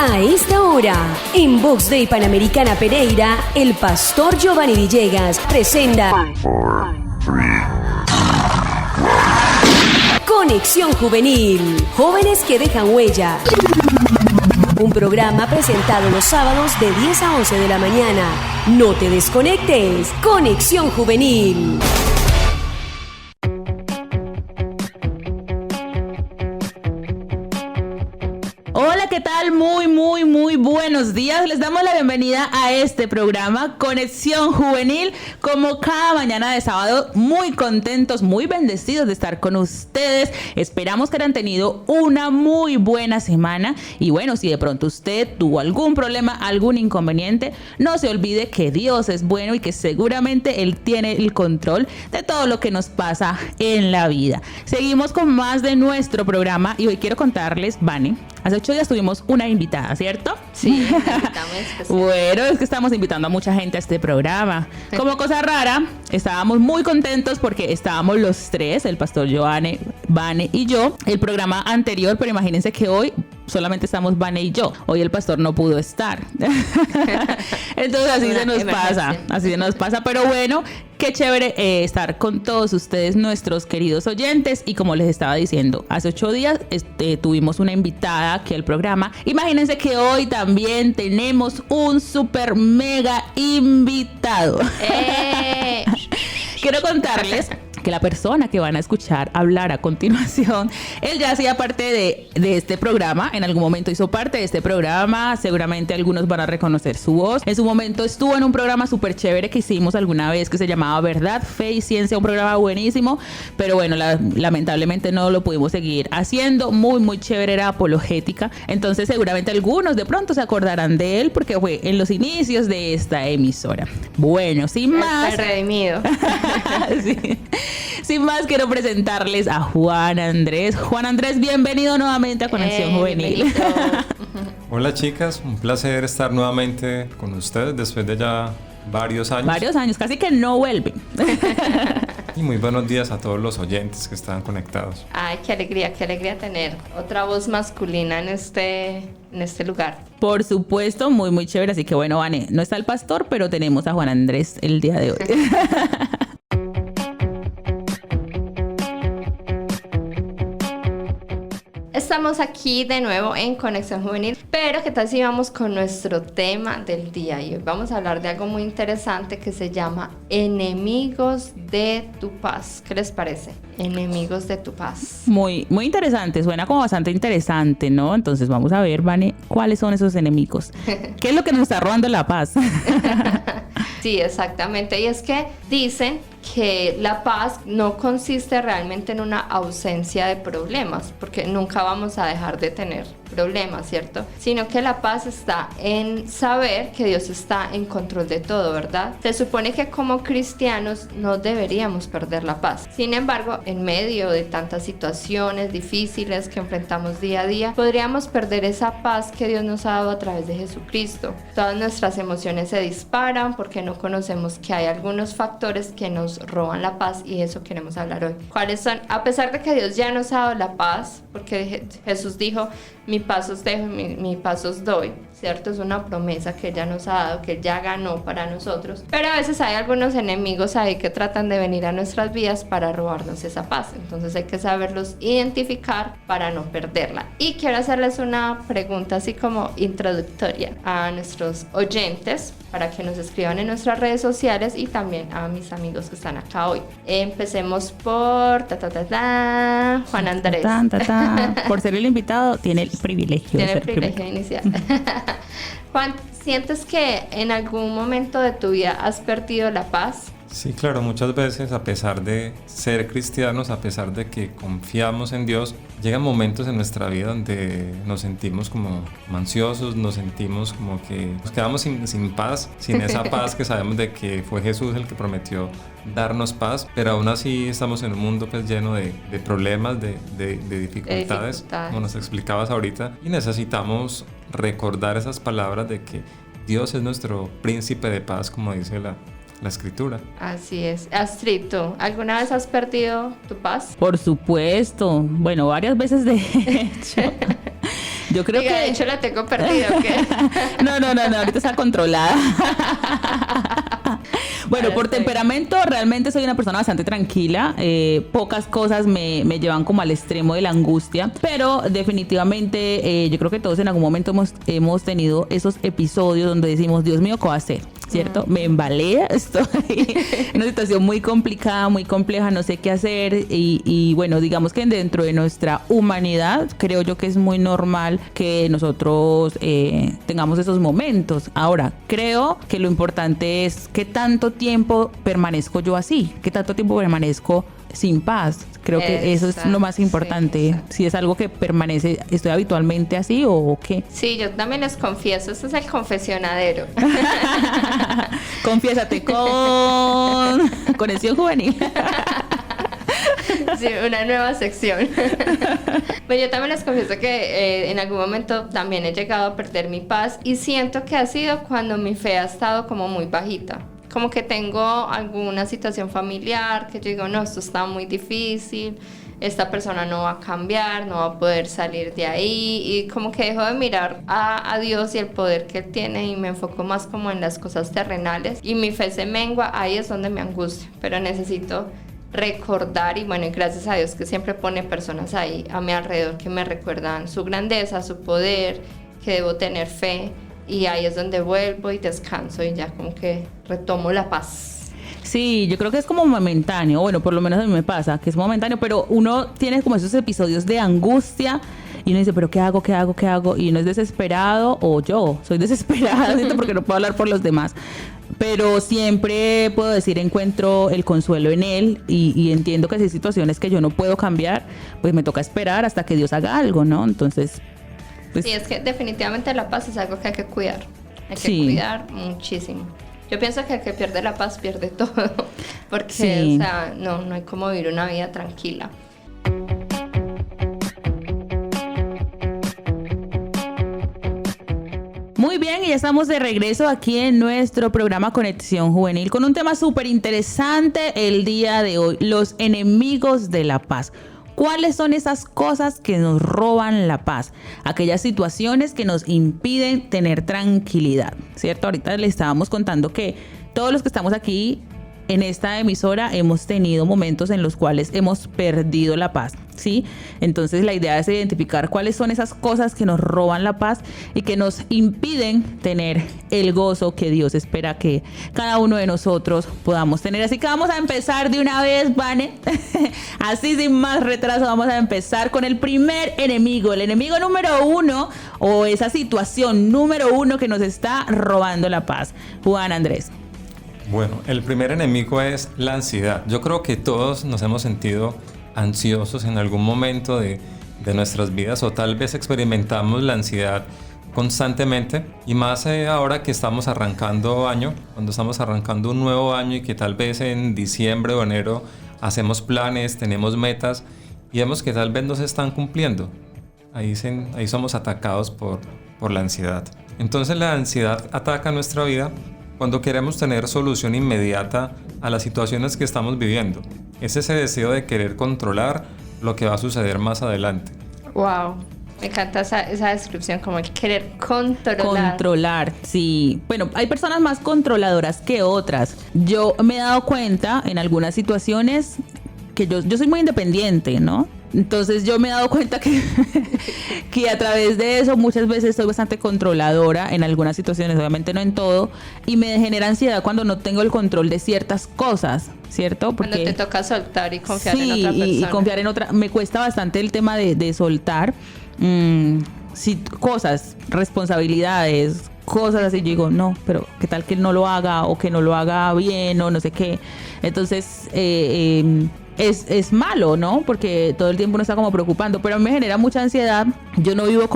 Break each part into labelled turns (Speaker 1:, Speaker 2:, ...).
Speaker 1: A esta hora, en Vox Day Panamericana Pereira, el pastor Giovanni Villegas presenta Conexión Juvenil, jóvenes que dejan huella. Un programa presentado los sábados de 10 a 11 de la mañana. No te desconectes. Conexión Juvenil.
Speaker 2: Hola, ¿qué tal? Muy buenos días. Les damos la bienvenida a este programa Conexión Juvenil. Como cada mañana de sábado, muy contentos, muy bendecidos de estar con ustedes. Esperamos que hayan tenido una muy buena semana. Y bueno, si de pronto usted tuvo algún problema, algún inconveniente, no se olvide que Dios es bueno y que seguramente Él tiene el control de todo lo que nos pasa en la vida. Seguimos con más de nuestro programa y hoy quiero contarles, Vane, hace 8 días tuvimos una invitada, ¿cierto?
Speaker 3: Sí, invitamos especial.
Speaker 2: Bueno, es que estamos invitando a mucha gente a este programa. Como cosa rara, estábamos muy contentos porque estábamos los tres, el pastor Giovanni, Vane y yo, el programa anterior, pero imagínense que hoy solamente estamos Vane y yo. Hoy el pastor no pudo estar. Entonces así se nos pasa, pero bueno, qué chévere estar con todos ustedes, nuestros queridos oyentes. Y como les estaba diciendo, hace 8 días tuvimos una invitada aquí al programa. Imagínense que hoy también tenemos un super mega invitado. Quiero contarles que la persona que van a escuchar hablar a continuación, él ya hacía parte de este programa, en algún momento hizo parte de este programa, seguramente algunos van a reconocer su voz. En su momento estuvo en un programa súper chévere que hicimos alguna vez que se llamaba Verdad, Fe y Ciencia, un programa buenísimo, pero bueno, lamentablemente no lo pudimos seguir haciendo. Muy chévere, era apologética, entonces seguramente algunos de pronto se acordarán de él porque fue en los inicios de esta emisora. Bueno, sin más...
Speaker 3: Está redimido.
Speaker 2: Sí. Sin más, quiero presentarles a Juan Andrés. Juan Andrés, bienvenido nuevamente a Conexión Juvenil.
Speaker 4: Hola chicas, un placer estar nuevamente con ustedes después de ya varios años.
Speaker 2: Casi que no vuelven.
Speaker 4: Y muy buenos días a todos los oyentes que están conectados.
Speaker 3: Ay, qué alegría tener otra voz masculina en este lugar.
Speaker 2: Por supuesto, muy chévere. Así que bueno, Vane, no está el pastor, pero tenemos a Juan Andrés el día de hoy.
Speaker 3: Estamos aquí de nuevo en Conexión Juvenil, pero ¿qué tal si vamos con nuestro tema del día? Y hoy vamos a hablar de algo muy interesante que se llama enemigos de tu paz. ¿Qué les parece? Enemigos de tu paz.
Speaker 2: Muy interesante, suena como bastante interesante, ¿no? Entonces vamos a ver, Vane, ¿cuáles son esos enemigos? ¿Qué es lo que nos está robando la paz?
Speaker 3: Sí, exactamente. Y es que dicen que la paz no consiste realmente en una ausencia de problemas, porque nunca vamos a dejar de tener problemas, ¿cierto? Sino que la paz está en saber que Dios está en control de todo, ¿verdad? Se supone que como cristianos no deberíamos perder la paz. Sin embargo, en medio de tantas situaciones difíciles que enfrentamos día a día, podríamos perder esa paz que Dios nos ha dado a través de Jesucristo. Todas nuestras emociones se disparan porque no conocemos que hay algunos factores que nos roban la paz, y eso queremos hablar hoy. ¿Cuáles son? A pesar de que Dios ya nos ha dado la paz, porque Jesús dijo: mi paz os dejo, mi paz os doy, ¿cierto? Es una promesa que Él ya nos ha dado, que Él ya ganó para nosotros. Pero a veces hay algunos enemigos ahí que tratan de venir a nuestras vidas para robarnos esa paz. Entonces hay que saberlos identificar para no perderla. Y quiero hacerles una pregunta así como introductoria a nuestros oyentes, para que nos escriban en nuestras redes sociales y también a mis amigos que están acá hoy. Empecemos por Juan Andrés.
Speaker 2: Por ser el invitado, tiene el privilegio
Speaker 3: de iniciar. Juan, ¿sientes que en algún momento de tu vida has perdido la paz?
Speaker 4: Sí, claro, muchas veces, a pesar de ser cristianos, a pesar de que confiamos en Dios, llegan momentos en nuestra vida donde nos sentimos como ansiosos, nos sentimos como que nos quedamos sin paz, sin esa paz que sabemos de que fue Jesús el que prometió darnos paz, pero aún así estamos en un mundo pues lleno de problemas, de dificultades, como nos explicabas ahorita, y necesitamos recordar esas palabras de que Dios es nuestro príncipe de paz, como dice la escritura.
Speaker 3: Así es. Astrid, ¿tú alguna vez has perdido tu paz?
Speaker 2: Por supuesto. Bueno, varias veces de hecho. Yo creo
Speaker 3: Diga,
Speaker 2: que...
Speaker 3: de hecho la tengo perdida, ¿o qué?
Speaker 2: No, ahorita está controlada. Bueno, por temperamento realmente soy una persona bastante tranquila. Pocas cosas me llevan como al extremo de la angustia, pero definitivamente yo creo que todos en algún momento hemos tenido esos episodios donde decimos, Dios mío, ¿qué va a hacer? ¿Cierto? Me embalé, estoy en una situación muy complicada, muy compleja, no sé qué hacer y bueno, digamos que dentro de nuestra humanidad creo yo que es muy normal que nosotros tengamos esos momentos. Ahora, creo que lo importante es qué tanto tiempo permanezco yo así, qué tanto tiempo permanezco sin paz. Creo que eso es lo más importante.
Speaker 3: Sí,
Speaker 2: si es algo que permanece, ¿estoy habitualmente así o qué?
Speaker 3: Sí, yo también les confieso, este es el confesionadero.
Speaker 2: Confiésate con Conexión Juvenil.
Speaker 3: Sí, una nueva sección. Pues yo también les confieso que en algún momento también he llegado a perder mi paz y siento que ha sido cuando mi fe ha estado como muy bajita. Como que tengo alguna situación familiar que yo digo, no, esto está muy difícil, esta persona no va a cambiar, no va a poder salir de ahí y como que dejo de mirar a Dios y el poder que Él tiene y me enfoco más como en las cosas terrenales y mi fe se mengua, ahí es donde me angustia, pero necesito recordar y bueno, y gracias a Dios que siempre pone personas ahí a mi alrededor que me recuerdan su grandeza, su poder, que debo tener fe. Y ahí es donde vuelvo y descanso y ya como que retomo la paz.
Speaker 2: Sí, yo creo que es como momentáneo, bueno, por lo menos a mí me pasa, que es momentáneo, pero uno tiene como esos episodios de angustia y uno dice, pero ¿qué hago? Y uno es desesperado, o yo soy desesperada, ¿cierto? Porque no puedo hablar por los demás. Pero siempre puedo decir, encuentro el consuelo en Él y entiendo que si hay situaciones que yo no puedo cambiar, pues me toca esperar hasta que Dios haga algo, ¿no? Entonces... Pues,
Speaker 3: sí, es que definitivamente la paz es algo que hay que cuidar. Hay que cuidar muchísimo. Yo pienso que el que pierde la paz pierde todo. Porque, o sea, no hay como vivir una vida tranquila.
Speaker 2: Muy bien, y ya estamos de regreso aquí en nuestro programa Conexión Juvenil con un tema súper interesante el día de hoy, los enemigos de la paz. ¿Cuáles son esas cosas que nos roban la paz? Aquellas situaciones que nos impiden tener tranquilidad, ¿cierto? Ahorita les estábamos contando que todos los que estamos aquí en esta emisora hemos tenido momentos en los cuales hemos perdido la paz, ¿sí? Entonces la idea es identificar cuáles son esas cosas que nos roban la paz y que nos impiden tener el gozo que Dios espera que cada uno de nosotros podamos tener. Así que vamos a empezar de una vez, Vane. Así sin más retraso vamos a empezar con el primer enemigo, el enemigo número 1 o esa situación número 1 que nos está robando la paz. Juan Andrés.
Speaker 4: Bueno, el primer enemigo es la ansiedad. Yo creo que todos nos hemos sentido ansiosos en algún momento de nuestras vidas o tal vez experimentamos la ansiedad constantemente y más ahora que estamos arrancando año, cuando estamos arrancando un nuevo año y que tal vez en diciembre o enero hacemos planes, tenemos metas y vemos que tal vez no se están cumpliendo. Ahí somos atacados por la ansiedad. Entonces la ansiedad ataca nuestra vida cuando queremos tener solución inmediata a las situaciones que estamos viviendo. Es ese deseo de querer controlar lo que va a suceder más adelante.
Speaker 3: Wow, me encanta esa descripción, como el querer controlar.
Speaker 2: Controlar, sí. Bueno, hay personas más controladoras que otras. Yo me he dado cuenta en algunas situaciones que yo soy muy independiente, ¿no? Entonces yo me he dado cuenta que a través de eso muchas veces soy bastante controladora en algunas situaciones, obviamente no en todo, y me genera ansiedad cuando no tengo el control de ciertas cosas, ¿cierto?
Speaker 3: Porque cuando te toca soltar y confiar en otra persona.
Speaker 2: Y confiar en otra, me cuesta bastante el tema de soltar cosas, responsabilidades, cosas así. Yo digo, no, pero ¿qué tal que él no lo haga o que no lo haga bien o no sé qué? Entonces, es malo, ¿no? Porque todo el tiempo uno está como preocupando, pero a mí me genera mucha ansiedad. Yo no vivo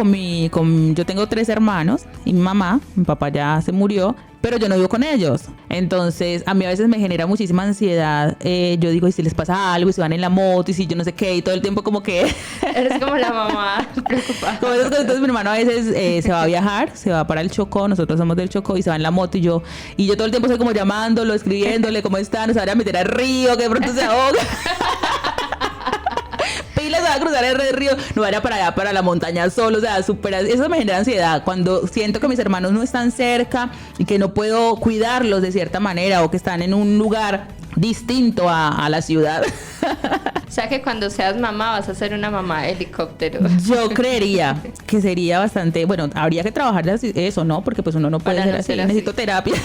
Speaker 2: yo tengo 3 hermanos y mi mamá, mi papá ya se murió, pero yo no vivo con ellos. Entonces, a mí a veces me genera muchísima ansiedad. Yo digo, ¿y si les pasa algo? Y si van en la moto, y si yo no sé qué, y todo el tiempo como que...
Speaker 3: Eres como la mamá preocupada.
Speaker 2: Como esas cosas. Entonces, mi hermano a veces se va a viajar, se va para el Chocó, nosotros somos del Chocó, y se va en la moto, y yo todo el tiempo estoy como llamándolo, escribiéndole, ¿cómo está? No se vaya a meter al río, que de pronto se ahoga. pilas, voy a cruzar el río, no vaya para allá, para la montaña solo, o sea, eso me genera ansiedad, cuando siento que mis hermanos no están cerca y que no puedo cuidarlos de cierta manera o que están en un lugar distinto a la ciudad.
Speaker 3: O sea que cuando seas mamá vas a ser una mamá de helicóptero.
Speaker 2: Yo creería que sería bastante, bueno, habría que trabajar eso, ¿no? Porque pues uno no puede ser así, necesito terapia.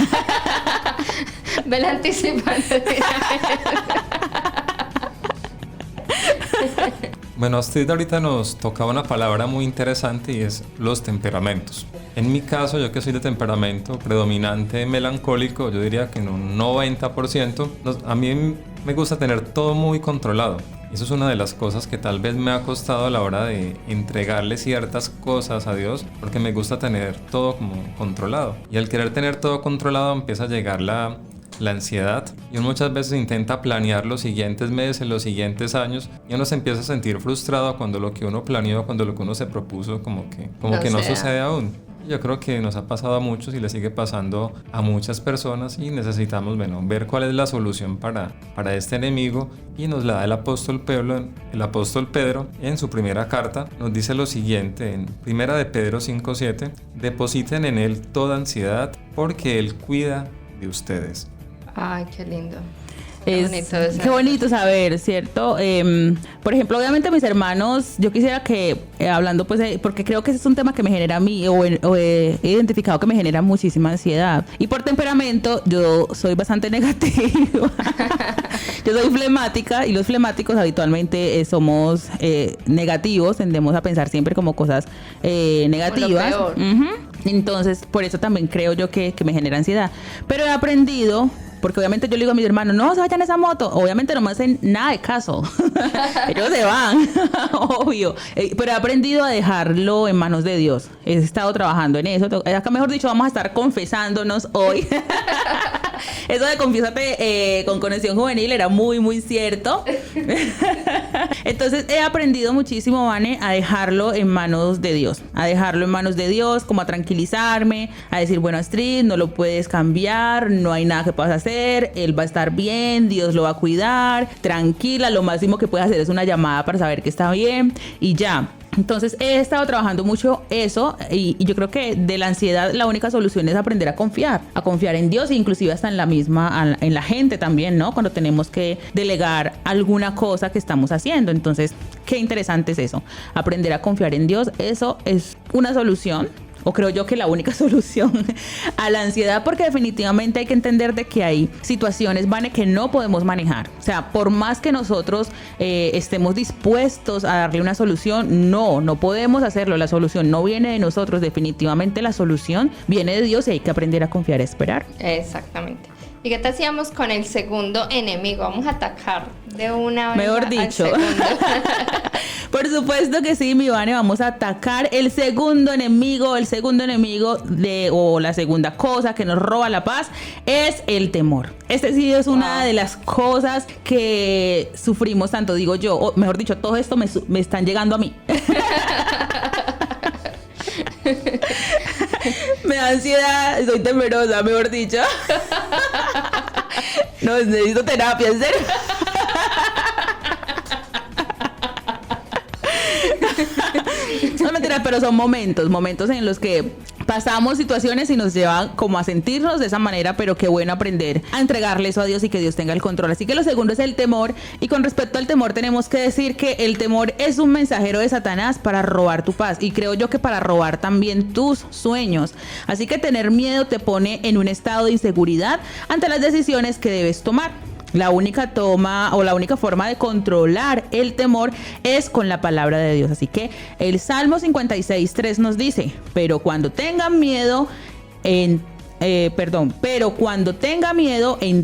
Speaker 3: Ven anticipando.
Speaker 4: Bueno, Astrid ahorita nos tocaba una palabra muy interesante y es los temperamentos. En mi caso, yo que soy de temperamento predominante melancólico, yo diría que en un 90%, a mí me gusta tener todo muy controlado. Eso es una de las cosas que tal vez me ha costado a la hora de entregarle ciertas cosas a Dios, porque me gusta tener todo como controlado. Y al querer tener todo controlado empieza a llegar la ansiedad, y uno muchas veces intenta planear los siguientes meses, los siguientes años, y uno se empieza a sentir frustrado cuando lo que uno planeó, cuando lo que uno se propuso como que no sucede aún. Yo creo que nos ha pasado a muchos y le sigue pasando a muchas personas, y necesitamos, ver cuál es la solución para este enemigo, y nos la da el apóstol Pedro en su primera carta. Nos dice lo siguiente en primera de Pedro 5:7: depositen en él toda ansiedad porque él cuida de ustedes.
Speaker 3: Ay, qué lindo.
Speaker 2: Qué bonito saber, ¿cierto? Por ejemplo, obviamente mis hermanos, yo quisiera que, hablando pues, porque creo que ese es un tema que me genera a mí, o he identificado que me genera muchísima ansiedad. Y por temperamento, yo soy bastante negativa. Yo soy flemática, y los flemáticos habitualmente somos negativos, tendemos a pensar siempre como cosas negativas.
Speaker 3: Lo peor.
Speaker 2: Entonces, por eso también creo yo que me genera ansiedad. Pero he aprendido, porque obviamente yo le digo a mis hermanos, no se vayan en esa moto. Obviamente no me hacen nada de caso. Ellos se van, obvio. Pero he aprendido a dejarlo en manos de Dios. He estado trabajando en eso. Acá, mejor dicho, vamos a estar confesándonos hoy. Eso de confiésate con Conexión Juvenil era muy, muy cierto. Entonces he aprendido muchísimo, Vane, a dejarlo en manos de Dios. A dejarlo en manos de Dios, como a tranquilizarme, a decir, bueno, Astrid, no lo puedes cambiar, no hay nada que puedas hacer, él va a estar bien, Dios lo va a cuidar, tranquila, lo máximo que puedes hacer es una llamada para saber que está bien y ya. Entonces he estado trabajando mucho eso, y yo creo que de la ansiedad la única solución es aprender a confiar en Dios, e inclusive hasta en la gente también, ¿no? Cuando tenemos que delegar alguna cosa que estamos haciendo. Entonces, qué interesante es eso, aprender a confiar en Dios. Eso es una solución, o creo yo que la única solución a la ansiedad, porque definitivamente hay que entender de que hay situaciones, Vane, que no podemos manejar. O sea, por más que nosotros estemos dispuestos a darle una solución, no podemos hacerlo. La solución no viene de nosotros, definitivamente la solución viene de Dios, y hay que aprender a confiar y esperar.
Speaker 3: Exactamente. ¿Y qué te hacíamos con el segundo enemigo? Vamos a atacar de una vez.
Speaker 2: Mejor dicho. Por supuesto que sí, mi Vane, vamos a atacar el segundo enemigo. El segundo enemigo o la segunda cosa que nos roba la paz es el temor. Este sí es una de las cosas que sufrimos tanto, digo yo, o mejor dicho, todo esto me están llegando a mí. Me da ansiedad, soy temerosa, mejor dicho. No, necesito terapia, en serio. No, mentira, pero son momentos en los que pasamos situaciones y nos llevan como a sentirnos de esa manera, pero qué bueno aprender a entregarle eso a Dios y que Dios tenga el control. Así que lo segundo es el temor, y con respecto al temor tenemos que decir que el temor es un mensajero de Satanás para robar tu paz, y creo yo que para robar también tus sueños. Así que tener miedo te pone en un estado de inseguridad ante las decisiones que debes tomar. La única forma de controlar el temor es con la palabra de Dios. Así que el Salmo 56:3 nos dice: pero cuando tenga miedo, en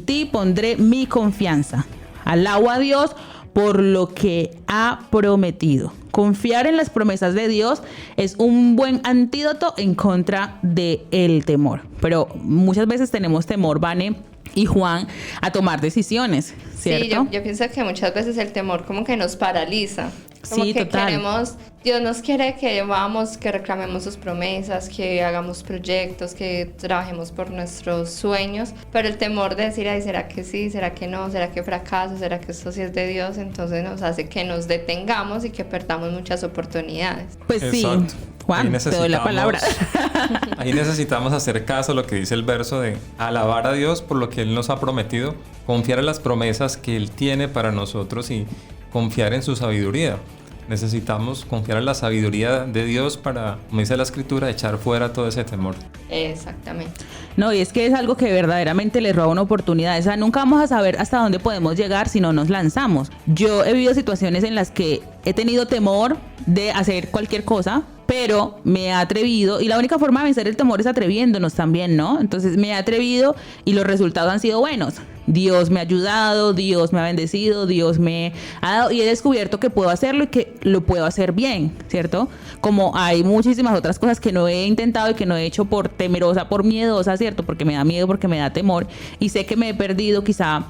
Speaker 2: ti pondré mi confianza. Alabo a Dios por lo que ha prometido. Confiar en las promesas de Dios es un buen antídoto en contra del temor. Pero muchas veces tenemos temor, Vane y Juan, a tomar decisiones, ¿cierto?
Speaker 3: Sí, yo pienso que muchas veces el temor como que nos paraliza. Como
Speaker 2: Sí,
Speaker 3: que
Speaker 2: total.
Speaker 3: Dios nos quiere que vamos, que reclamemos sus promesas, que hagamos proyectos, que trabajemos por nuestros sueños, pero el temor de decir, ay, ¿será que sí? ¿Será que no? ¿Será que fracaso? ¿Será que esto sí es de Dios? Entonces nos hace que nos detengamos y que perdamos muchas oportunidades.
Speaker 2: Pues sí,
Speaker 4: Exacto.
Speaker 2: Juan,
Speaker 4: Ahí
Speaker 2: te doy la palabra.
Speaker 4: Ahí necesitamos hacer caso a lo que dice el verso de alabar a Dios por lo que Él nos ha prometido, confiar en las promesas que Él tiene para nosotros y confiar en su sabiduría. Necesitamos confiar en la sabiduría de Dios para, como dice la Escritura, echar fuera todo ese temor.
Speaker 3: Exactamente.
Speaker 2: No, y es que es algo que verdaderamente le roba una oportunidad. O sea, nunca vamos a saber hasta dónde podemos llegar si no nos lanzamos. Yo he vivido situaciones en las que he tenido temor de hacer cualquier cosa, pero me he atrevido, y la única forma de vencer el temor es atreviéndonos también, ¿no? Entonces me he atrevido y los resultados han sido buenos. Dios me ha ayudado, Dios me ha bendecido, Dios me ha dado, y he descubierto que puedo hacerlo y que lo puedo hacer bien, ¿cierto? Como hay muchísimas otras cosas que no he intentado y que no he hecho por temerosa, por miedosa, ¿cierto? Porque me da miedo, porque me da temor, y sé que me he perdido quizá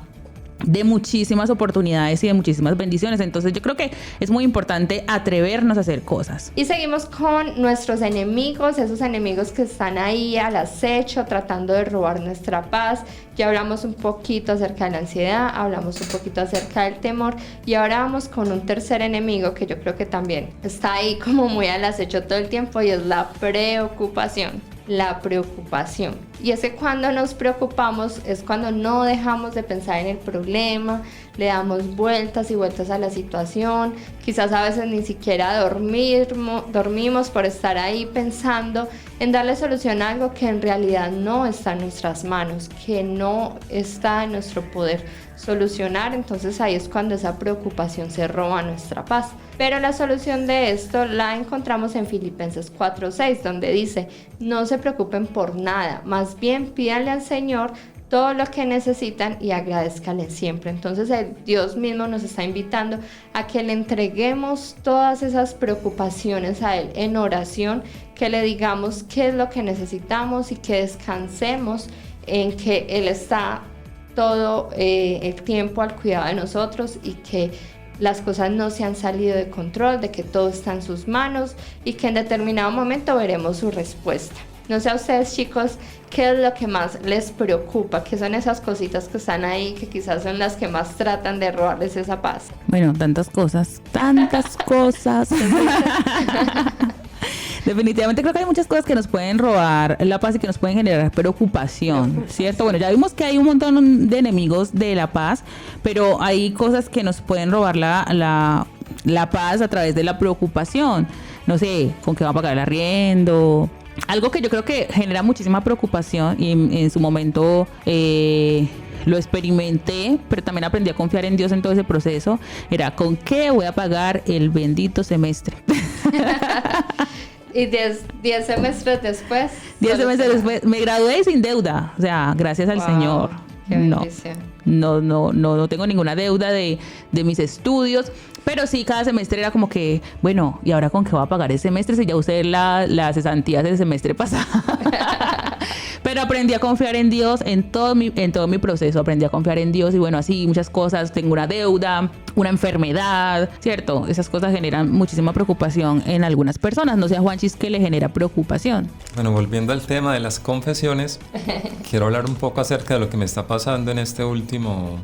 Speaker 2: de muchísimas oportunidades y de muchísimas bendiciones. Entonces yo creo que es muy importante atrevernos a hacer cosas.
Speaker 3: Y seguimos con nuestros enemigos, esos enemigos que están ahí al acecho, tratando de robar nuestra paz. Ya hablamos un poquito acerca de la ansiedad, hablamos un poquito acerca del temor, y ahora vamos con un tercer enemigo que yo creo que también está ahí como muy al acecho todo el tiempo, y es la preocupación. La preocupación. Y es que cuando nos preocupamos es cuando no dejamos de pensar en el problema, le damos vueltas y vueltas a la situación, quizás a veces ni siquiera dormimos por estar ahí pensando en darle solución a algo que en realidad no está en nuestras manos, que no está en nuestro poder solucionar. Entonces ahí es cuando esa preocupación se roba nuestra paz. Pero la solución de esto la encontramos en Filipenses 4:6, donde dice: no se preocupen por nada, más bien pídanle al Señor todo lo que necesitan y agradezcanle siempre. Entonces Dios mismo nos está invitando a que le entreguemos todas esas preocupaciones a Él en oración, que le digamos qué es lo que necesitamos y que descansemos en que Él está todo el tiempo al cuidado de nosotros, y que las cosas no se han salido de control, de que todo está en sus manos y que en determinado momento veremos su respuesta. No sé a ustedes, chicos, ¿qué es lo que más les preocupa? ¿Qué son esas cositas que están ahí que quizás son las que más tratan de robarles esa paz?
Speaker 2: Bueno, tantas cosas, tantas cosas. Definitivamente creo que hay muchas cosas que nos pueden robar la paz y que nos pueden generar preocupación, ¿cierto? Bueno, ya vimos que hay un montón de enemigos de la paz, pero hay cosas que nos pueden robar la paz a través de la preocupación. No sé, con qué va a pagar el arriendo. Algo que yo creo que genera muchísima preocupación, y en su momento lo experimenté, pero también aprendí a confiar en Dios en todo ese proceso, era ¿con qué voy a pagar el bendito semestre?
Speaker 3: Y 10 semestres después.
Speaker 2: 10 semestres después me gradué sin deuda, o sea, gracias al Señor.
Speaker 3: Qué bendición.
Speaker 2: No tengo ninguna deuda de mis estudios, pero sí cada semestre era como que, bueno, ¿y ahora con qué voy a pagar el semestre si ya usé las cesantías del semestre pasado? Pero aprendí a confiar en Dios en todo mi proceso, aprendí a confiar en Dios, y bueno, así muchas cosas, tengo una deuda, una enfermedad, ¿cierto? Esas cosas generan muchísima preocupación en algunas personas. No sé a Juanchis qué le genera preocupación.
Speaker 4: Bueno, volviendo al tema de las confesiones, quiero hablar un poco acerca de lo que me está pasando en este último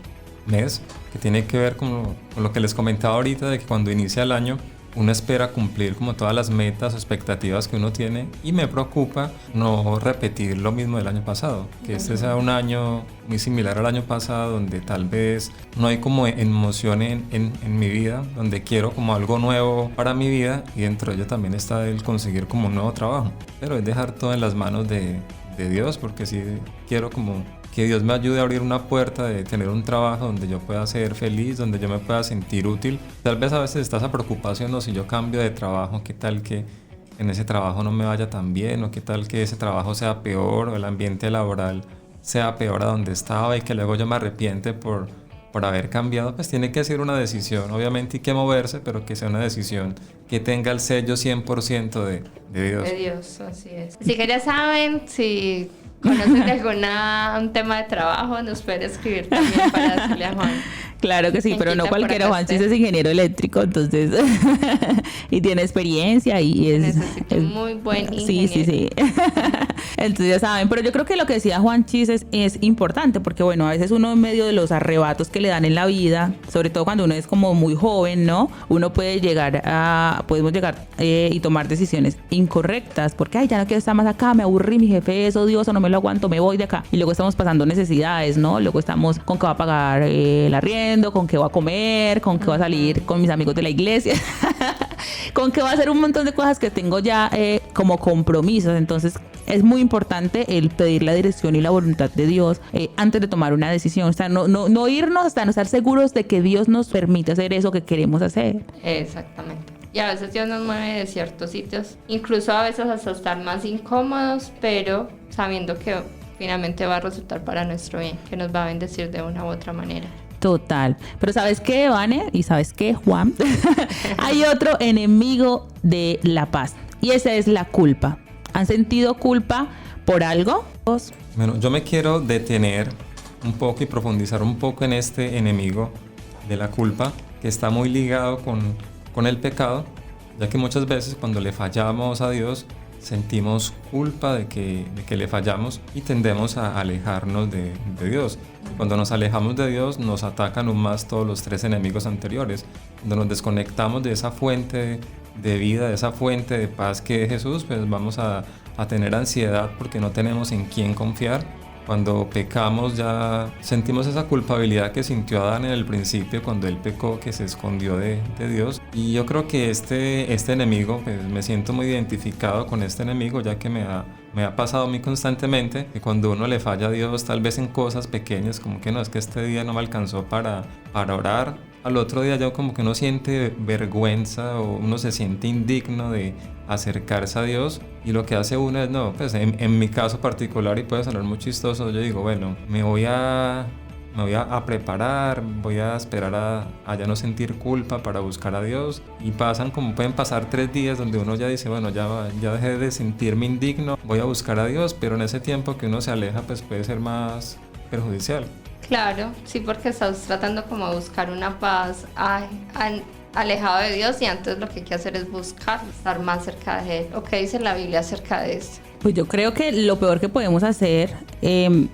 Speaker 4: mes, que tiene que ver con lo que les comentaba ahorita, de que cuando inicia el año uno espera cumplir como todas las metas o expectativas que uno tiene, y me preocupa no repetir lo mismo del año pasado, que este sea un año muy similar al año pasado, donde tal vez no hay como emoción en mi vida, donde quiero como algo nuevo para mi vida, y dentro de ello también está el conseguir como un nuevo trabajo, pero es dejar todo en las manos de Dios, porque sí quiero como que Dios me ayude a abrir una puerta de tener un trabajo donde yo pueda ser feliz, donde yo me pueda sentir útil. Tal vez a veces está esa preocupación, o si yo cambio de trabajo, ¿qué tal que en ese trabajo no me vaya tan bien? ¿O qué tal que ese trabajo sea peor, o el ambiente laboral sea peor a donde estaba, y que luego yo me arrepiente por haber cambiado? Pues tiene que ser una decisión, obviamente hay que moverse, pero que sea una decisión que tenga el sello 100% de Dios.
Speaker 3: De Dios, así es. Así que ya saben, si conocen de un tema de trabajo, nos pueden escribir también para decirle a Juan.
Speaker 2: Claro que sí, pero no cualquiera. Juanchis es ingeniero eléctrico, entonces y tiene experiencia y es...
Speaker 3: Necesito un muy buen ingeniero.
Speaker 2: Sí. Entonces ya saben, pero yo creo que lo que decía Juanchis es importante, porque bueno, a veces uno en medio de los arrebatos que le dan en la vida, sobre todo cuando uno es como muy joven, ¿no? Uno podemos llegar y tomar decisiones incorrectas, porque ay, ya no quiero estar más acá, me aburrí, mi jefe es odioso, no me lo aguanto, me voy de acá. Y luego estamos pasando necesidades, ¿no? Luego estamos con que va a pagar el arriendo, con que va a comer, con que va a salir con mis amigos de la iglesia, con que va a hacer un montón de cosas que tengo ya como compromisos. Entonces es muy importante el pedir la dirección y la voluntad de Dios antes de tomar una decisión. O sea, no irnos hasta no estar seguros de que Dios nos permite hacer eso que queremos hacer.
Speaker 3: Exactamente. Y a veces Dios nos mueve de ciertos sitios, incluso a veces hasta estar más incómodos, pero sabiendo que finalmente va a resultar para nuestro bien, que nos va a bendecir de una u otra manera.
Speaker 2: Total. Pero ¿sabes qué, Vane? ¿Y sabes qué, Juan? Hay otro enemigo de la paz, y esa es la culpa. ¿Han sentido culpa por algo?
Speaker 4: Bueno, yo me quiero detener un poco y profundizar un poco en este enemigo de la culpa, que está muy ligado con el pecado, ya que muchas veces cuando le fallamos a Dios sentimos culpa de que le fallamos y tendemos a alejarnos de Dios. Cuando nos alejamos de Dios nos atacan aún más todos los tres enemigos anteriores. Cuando nos desconectamos de esa fuente de vida, de esa fuente de paz que es Jesús, pues vamos a tener ansiedad porque no tenemos en quién confiar. Cuando pecamos ya sentimos esa culpabilidad que sintió Adán en el principio cuando él pecó, que se escondió de Dios. Y yo creo que este enemigo, pues me siento muy identificado con este enemigo, ya que me ha pasado a mí constantemente que cuando uno le falla a Dios, tal vez en cosas pequeñas, como que no, es que este día no me alcanzó para orar, al otro día ya como que uno siente vergüenza o uno se siente indigno de acercarse a Dios, y lo que hace uno es, no, pues en mi caso particular, y puede sonar muy chistoso, yo digo, bueno, me voy a preparar, voy a esperar a ya no sentir culpa para buscar a Dios, y pueden pasar 3 días donde uno ya dice, bueno, ya dejé de sentirme indigno, voy a buscar a Dios, pero en ese tiempo que uno se aleja, pues puede ser más perjudicial.
Speaker 3: Claro, sí, porque estás tratando como de buscar una paz alejado de Dios, y antes lo que hay que hacer es buscar estar más cerca de Él. ¿O qué dice la Biblia acerca de esto?
Speaker 2: Pues yo creo que lo peor que podemos hacer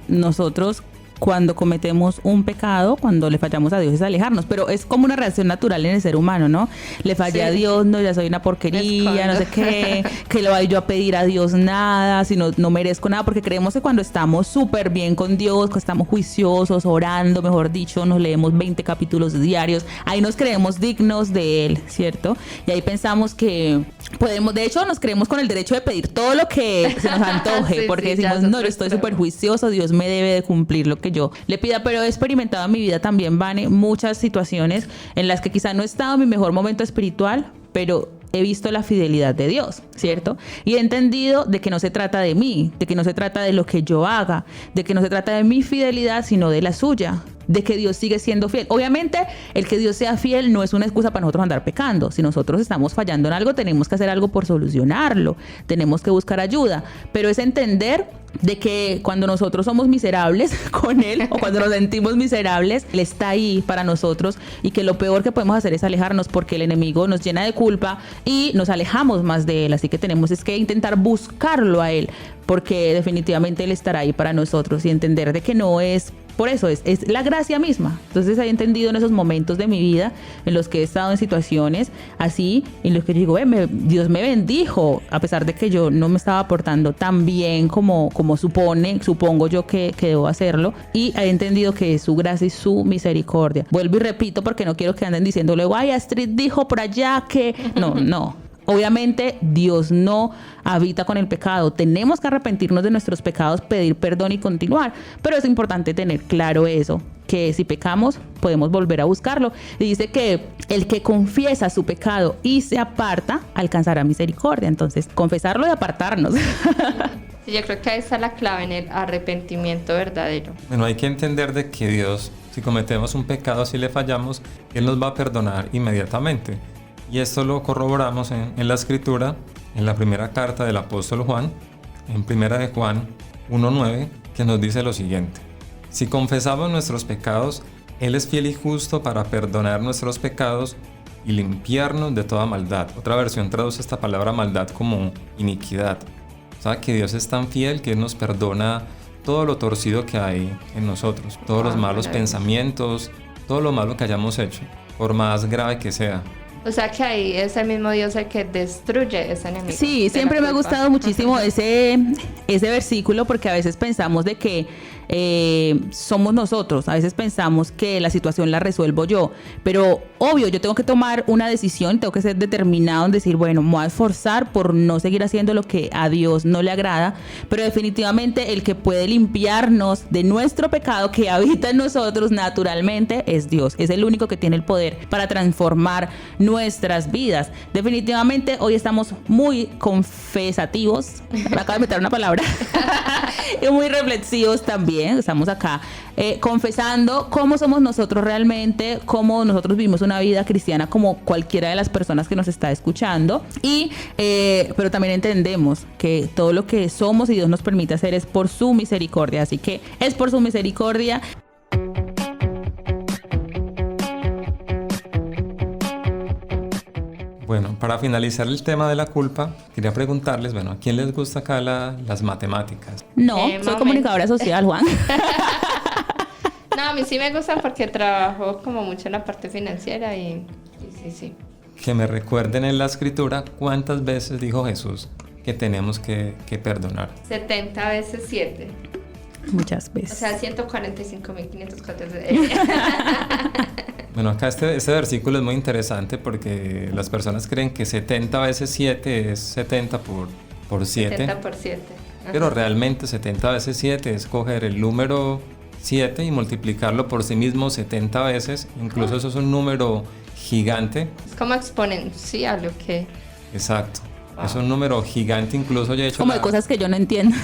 Speaker 2: nosotros cuando cometemos un pecado, cuando le fallamos a Dios, es alejarnos, pero es como una reacción natural en el ser humano, ¿no? Le fallé a Dios, no, ya soy una porquería, no sé qué, que le voy yo a pedir a Dios nada, si no merezco nada, porque creemos que cuando estamos súper bien con Dios, que estamos juiciosos, orando, mejor dicho, nos leemos 20 capítulos diarios, ahí nos creemos dignos de Él, ¿cierto? Y ahí pensamos que podemos, de hecho, nos creemos con el derecho de pedir todo lo que se nos antoje, porque decimos, no, yo estoy súper juicioso, Dios me debe de cumplir lo que yo le pida. Pero he experimentado en mi vida también, Vane, muchas situaciones en las que quizá no he estado en mi mejor momento espiritual, pero he visto la fidelidad de Dios, ¿cierto? Y he entendido de que no se trata de mí, de que no se trata de lo que yo haga, de que no se trata de mi fidelidad, sino de la suya, de que Dios sigue siendo fiel. Obviamente, el que Dios sea fiel no es una excusa para nosotros andar pecando. Si nosotros estamos fallando en algo, tenemos que hacer algo por solucionarlo, tenemos que buscar ayuda, pero es entender de que cuando nosotros somos miserables con Él, o cuando nos sentimos miserables, Él está ahí para nosotros, y que lo peor que podemos hacer es alejarnos, porque el enemigo nos llena de culpa y nos alejamos más de Él. Así que tenemos que intentar buscarlo a Él, porque definitivamente Él estará ahí para nosotros, y entender de que no es... Por eso es la gracia misma. Entonces he entendido en esos momentos de mi vida en los que he estado en situaciones así, en los que yo digo, Dios me bendijo, a pesar de que yo no me estaba portando tan bien como supongo yo que debo hacerlo, y he entendido que es su gracia y su misericordia. Vuelvo y repito, porque no quiero que anden diciendo luego, ay, Astrid dijo por allá que... No. Obviamente Dios no habita con el pecado. Tenemos que arrepentirnos de nuestros pecados, pedir perdón y continuar. Pero es importante tener claro eso, que si pecamos podemos volver a buscarlo. Y dice que el que confiesa su pecado y se aparta alcanzará misericordia. Entonces, confesarlo y apartarnos.
Speaker 3: Sí, yo creo que ahí está la clave, en el arrepentimiento verdadero.
Speaker 4: Bueno, hay que entender de que Dios, si cometemos un pecado, si le fallamos, Él nos va a perdonar inmediatamente. Y esto lo corroboramos en la Escritura, en la primera carta del apóstol Juan, en primera de Juan 1:9, que nos dice lo siguiente: si confesamos nuestros pecados, Él es fiel y justo para perdonar nuestros pecados y limpiarnos de toda maldad. Otra versión traduce esta palabra maldad como iniquidad. O sea, que Dios es tan fiel que Él nos perdona todo lo torcido que hay en nosotros, todos los malos pensamientos, todo lo malo que hayamos hecho, por más grave que sea.
Speaker 3: O sea que ahí es el mismo Dios el que destruye ese enemigo.
Speaker 2: Sí, siempre me ha gustado muchísimo ese versículo, porque a veces pensamos de que somos nosotros, a veces pensamos que la situación la resuelvo yo, pero obvio, yo tengo que tomar una decisión, tengo que ser determinado en decir, bueno, me voy a esforzar por no seguir haciendo lo que a Dios no le agrada, pero definitivamente el que puede limpiarnos de nuestro pecado que habita en nosotros naturalmente es Dios, es el único que tiene el poder para transformar nuestras vidas. Definitivamente hoy estamos muy confesativos, me acabo de meter una palabra, y muy reflexivos también. Estamos acá confesando cómo somos nosotros realmente, cómo nosotros vivimos una vida cristiana como cualquiera de las personas que nos está escuchando, y pero también entendemos que todo lo que somos y Dios nos permite hacer es por su misericordia, así que es por su misericordia.
Speaker 4: Bueno, para finalizar el tema de la culpa, quería preguntarles, bueno, ¿a quién les gusta acá las matemáticas?
Speaker 2: No, soy comunicadora social, Juan.
Speaker 3: No, a mí sí me gustan porque trabajo como mucho en la parte financiera y sí.
Speaker 4: Que me recuerden en la escritura cuántas veces dijo Jesús que tenemos que perdonar.
Speaker 3: 70 veces 7.
Speaker 2: Muchas veces.
Speaker 3: O sea, 145.504 veces.
Speaker 4: Bueno, acá este versículo es muy interesante porque las personas creen que 70 veces 7 es 70 por 7.
Speaker 3: 70 por 7.
Speaker 4: Pero realmente 70 veces 7 es coger el número 7 y multiplicarlo por sí mismo 70 veces. Incluso eso es un número gigante.
Speaker 3: Es como exponencial, ¿o qué?
Speaker 4: Exacto. Wow. Es un número gigante. Incluso yo he hecho
Speaker 2: como de cosas que yo no entiendo.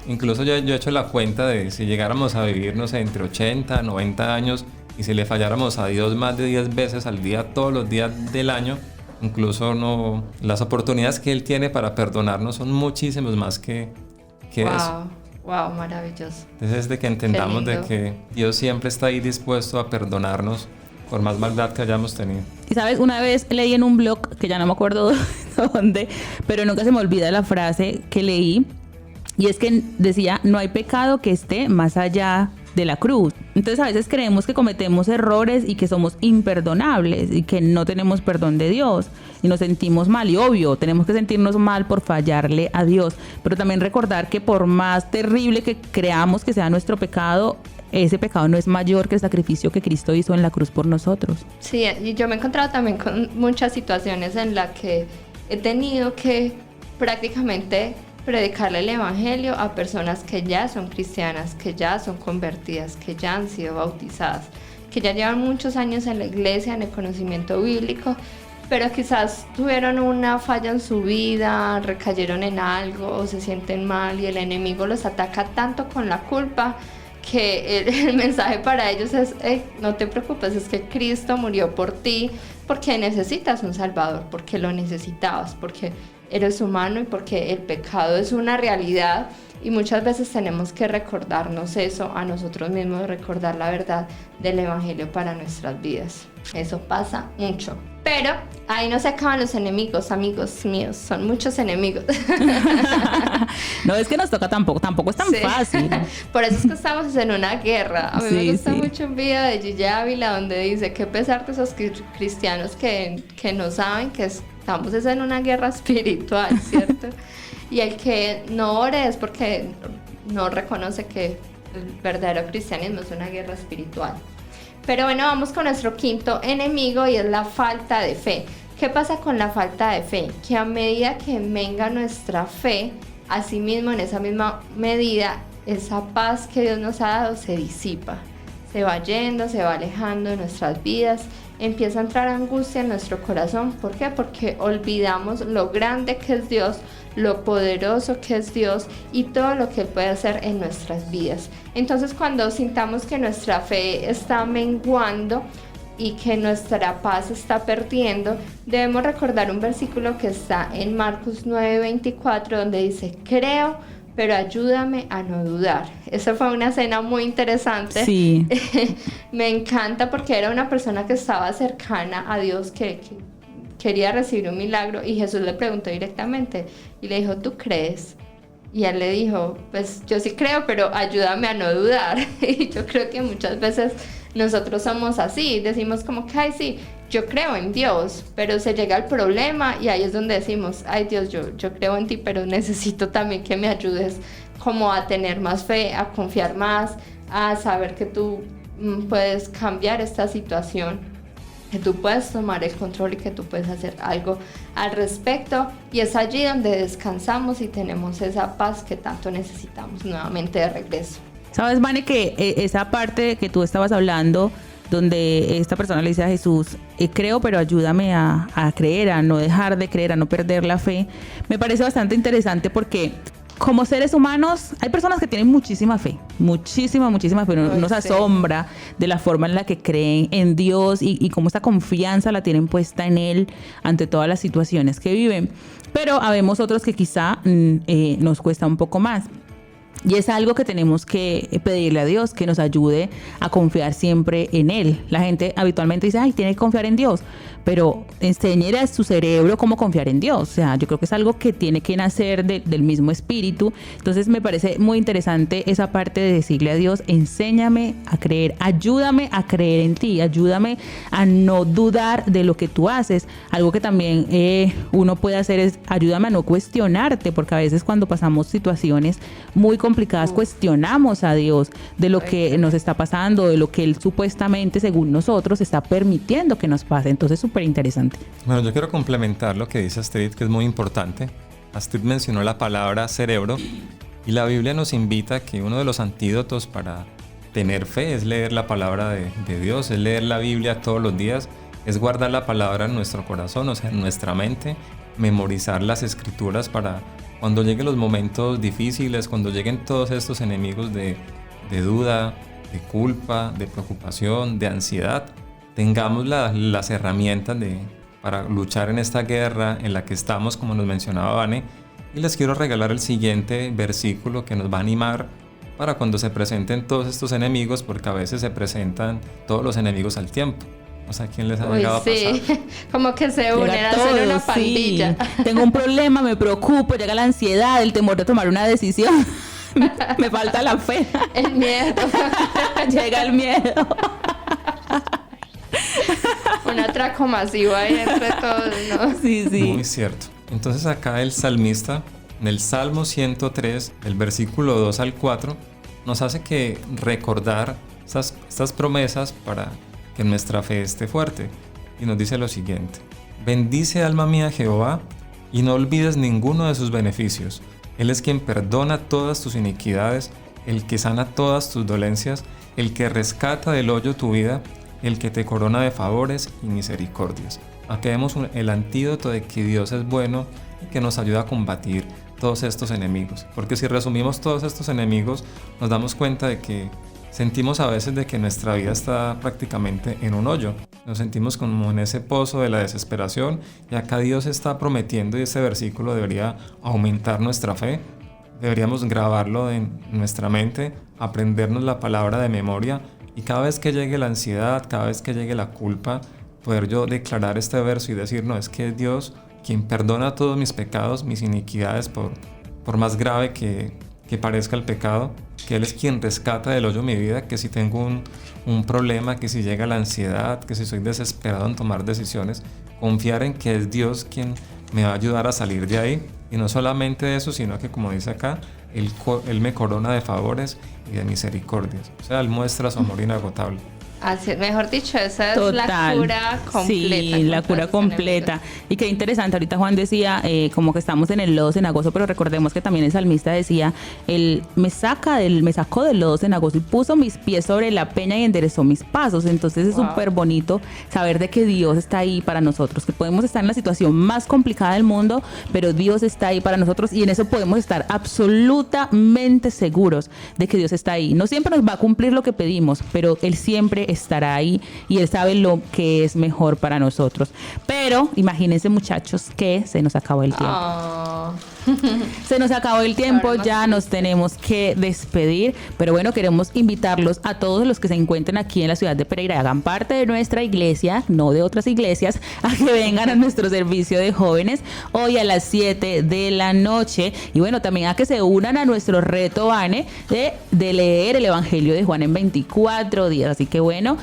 Speaker 4: Incluso yo he hecho la cuenta de si llegáramos a vivir, no sé, entre 80, 90 años y si le falláramos a Dios más de 10 veces al día, todos los días del año, incluso no, las oportunidades que Él tiene para perdonarnos son muchísimos más que eso.
Speaker 3: Wow, maravilloso.
Speaker 4: Entonces es de que entendamos de que Dios siempre está ahí dispuesto a perdonarnos por más maldad que hayamos tenido.
Speaker 2: Y sabes, una vez leí en un blog, que ya no me acuerdo dónde, pero nunca se me olvida la frase que leí, y es que decía, no hay pecado que esté más allá de la cruz. Entonces a veces creemos que cometemos errores y que somos imperdonables y que no tenemos perdón de Dios y nos sentimos mal, y obvio, tenemos que sentirnos mal por fallarle a Dios, pero también recordar que por más terrible que creamos que sea nuestro pecado, ese pecado no es mayor que el sacrificio que Cristo hizo en la cruz por nosotros.
Speaker 3: Sí, y yo me he encontrado también con muchas situaciones en las que he tenido que prácticamente predicarle el evangelio a personas que ya son cristianas, que ya son convertidas, que ya han sido bautizadas, que ya llevan muchos años en la iglesia, en el conocimiento bíblico, pero quizás tuvieron una falla en su vida, recayeron en algo o se sienten mal y el enemigo los ataca tanto con la culpa que el mensaje para ellos es, no te preocupes, es que Cristo murió por ti porque necesitas un Salvador, porque lo necesitabas, porque eres humano y porque el pecado es una realidad, y muchas veces tenemos que recordarnos eso a nosotros mismos, recordar la verdad del evangelio para nuestras vidas. Eso pasa mucho. Pero ahí no se acaban los enemigos, amigos míos, son muchos enemigos.
Speaker 2: No es que nos toca tampoco es tan fácil.
Speaker 3: Por eso es que estamos en una guerra. A mí me gusta mucho un video de Gigi Ávila donde dice que a pesar de esos cristianos que no saben que estamos en una guerra espiritual, ¿cierto? Y el que no ore es porque no reconoce que el verdadero cristianismo es una guerra espiritual. Pero bueno, vamos con nuestro quinto enemigo y es la falta de fe. ¿Qué pasa con la falta de fe? Que a medida que menga nuestra fe, asimismo en esa misma medida, esa paz que Dios nos ha dado se disipa. Se va yendo, se va alejando de nuestras vidas, empieza a entrar angustia en nuestro corazón. ¿Por qué? Porque olvidamos lo grande que es Dios, lo poderoso que es Dios y todo lo que Él puede hacer en nuestras vidas. Entonces, cuando sintamos que nuestra fe está menguando y que nuestra paz está perdiendo, debemos recordar un versículo que está en Marcos 9:24, donde dice: creo, pero ayúdame a no dudar. Esa fue una escena muy interesante.
Speaker 2: Sí.
Speaker 3: Me encanta porque era una persona que estaba cercana a Dios, que quería recibir un milagro, y Jesús le preguntó directamente y le dijo, ¿tú crees? Y él le dijo, pues yo sí creo, pero ayúdame a no dudar. Y yo creo que muchas veces nosotros somos así, decimos como que, ay, sí, yo creo en Dios, pero se llega el problema y ahí es donde decimos, ay Dios, yo creo en ti, pero necesito también que me ayudes como a tener más fe, a confiar más, a saber que tú puedes cambiar esta situación, que tú puedes tomar el control y que tú puedes hacer algo al respecto. Y es allí donde descansamos y tenemos esa paz que tanto necesitamos nuevamente de regreso.
Speaker 2: ¿Sabes, Vane, que esa parte que tú estabas hablando, donde esta persona le dice a Jesús, creo, pero ayúdame a creer, a no dejar de creer, a no perder la fe, me parece bastante interesante porque como seres humanos hay personas que tienen muchísima fe, muchísima fe, nos asombra de la forma en la que creen en Dios y cómo esta confianza la tienen puesta en Él ante todas las situaciones que viven, pero habemos otros que quizá nos cuesta un poco más. Y es algo que tenemos que pedirle a Dios, que nos ayude a confiar siempre en Él. La gente habitualmente dice, ay, tiene que confiar en Dios, pero enséñele a su cerebro cómo confiar en Dios. O sea, yo creo que es algo que tiene que nacer del mismo espíritu. Entonces me parece muy interesante esa parte de decirle a Dios, enséñame a creer, ayúdame a creer en ti, ayúdame a no dudar de lo que tú haces. Algo que también uno puede hacer es ayúdame a no cuestionarte, porque a veces cuando pasamos situaciones muy complicadas cuestionamos a Dios de lo que nos está pasando, de lo que Él supuestamente, según nosotros, está permitiendo que nos pase. Entonces, súper interesante.
Speaker 4: Bueno, yo quiero complementar lo que dice Astrid, que es muy importante. Astrid mencionó la palabra cerebro y la Biblia nos invita a que uno de los antídotos para tener fe es leer la palabra de Dios, es leer la Biblia todos los días, es guardar la palabra en nuestro corazón, o sea, en nuestra mente, memorizar las escrituras para cuando lleguen los momentos difíciles, cuando lleguen todos estos enemigos de duda, de culpa, de preocupación, de ansiedad, tengamos las herramientas para luchar en esta guerra en la que estamos, como nos mencionaba Vane. Y les quiero regalar el siguiente versículo que nos va a animar para cuando se presenten todos estos enemigos, porque a veces se presentan todos los enemigos al tiempo. O sea, ¿quién les ha llegado a pasar?
Speaker 3: Como que se unen a hacer una pandilla.
Speaker 2: Sí. Tengo un problema, me preocupo, llega la ansiedad, el temor de tomar una decisión. Me falta la fe.
Speaker 3: El miedo.
Speaker 2: Llega el miedo.
Speaker 3: Un atraco masivo ahí entre todos, ¿no?
Speaker 2: Sí.
Speaker 4: Muy cierto. Entonces acá el salmista, en el Salmo 103, el versículo 2 al 4, nos hace que recordar estas promesas para que nuestra fe esté fuerte. Y nos dice lo siguiente: bendice alma mía Jehová, y no olvides ninguno de sus beneficios. Él es quien perdona todas tus iniquidades, el que sana todas tus dolencias, el que rescata del hoyo tu vida, el que te corona de favores y misericordias. Aquí vemos el antídoto de que Dios es bueno y que nos ayuda a combatir todos estos enemigos. Porque si resumimos todos estos enemigos, nos damos cuenta de que sentimos a veces de que nuestra vida está prácticamente en un hoyo. Nos sentimos como en ese pozo de la desesperación, y acá Dios está prometiendo, y este versículo debería aumentar nuestra fe. Deberíamos grabarlo en nuestra mente, aprendernos la palabra de memoria, y cada vez que llegue la ansiedad, cada vez que llegue la culpa, poder yo declarar este verso y decir, no, es que es Dios quien perdona todos mis pecados, mis iniquidades, por más grave que parezca el pecado, que Él es quien rescata del hoyo mi vida, que si tengo un problema, que si llega la ansiedad, que si soy desesperado en tomar decisiones, confiar en que es Dios quien me va a ayudar a salir de ahí. Y no solamente eso, sino que, como dice acá, Él me corona de favores y de misericordias. O sea, Él muestra su amor inagotable.
Speaker 3: Así, mejor dicho, esa es la cura completa.
Speaker 2: Sí, la cura completa. Y qué interesante, ahorita Juan decía como que estamos en el lodo cenagoso, pero recordemos que también el salmista decía, Él me sacó del lodo cenagoso y puso mis pies sobre la peña y enderezó mis pasos. Entonces es súper bonito saber de que Dios está ahí para nosotros, que podemos estar en la situación más complicada del mundo, pero Dios está ahí para nosotros, y en eso podemos estar absolutamente seguros de que Dios está ahí. No siempre nos va a cumplir lo que pedimos, pero Él siempre estará ahí, y Él sabe lo que es mejor para nosotros. Pero imagínense, muchachos, que se nos acabó el tiempo. Se nos acabó el tiempo,
Speaker 3: Ahora más
Speaker 2: ya nos
Speaker 3: triste.
Speaker 2: tenemos que despedir, pero bueno, queremos invitarlos a todos los que se encuentren aquí en la ciudad de Pereira y hagan parte de nuestra iglesia, no de otras iglesias, a que vengan a nuestro servicio de jóvenes hoy a las 7 de la noche y bueno, también a que se unan a nuestro reto, Vane, de leer el Evangelio de Juan en 24 días. Así que bueno,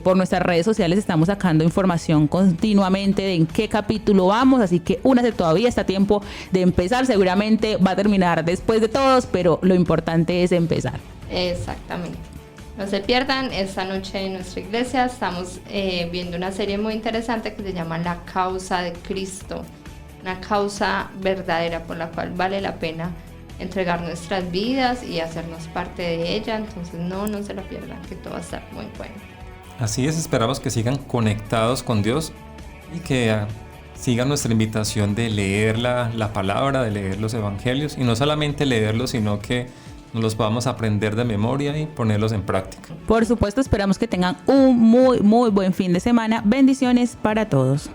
Speaker 2: por nuestras redes sociales estamos sacando información continuamente de en qué capítulo vamos, así que únase, todavía está a tiempo de empezar, seguramente va a terminar después de todos, pero lo importante es empezar.
Speaker 3: Exactamente. No se pierdan, esta noche en nuestra iglesia estamos viendo una serie muy interesante que se llama La Causa de Cristo, una causa verdadera por la cual vale la pena entregar nuestras vidas y hacernos parte de ella, entonces no se la pierdan, que todo va a estar muy bueno.
Speaker 4: Así es, esperamos que sigan conectados con Dios y que sigan nuestra invitación de leer la palabra, de leer los evangelios, y no solamente leerlos, sino que nos los podamos aprender de memoria y ponerlos en práctica.
Speaker 2: Por supuesto, esperamos que tengan un muy buen fin de semana. Bendiciones para todos.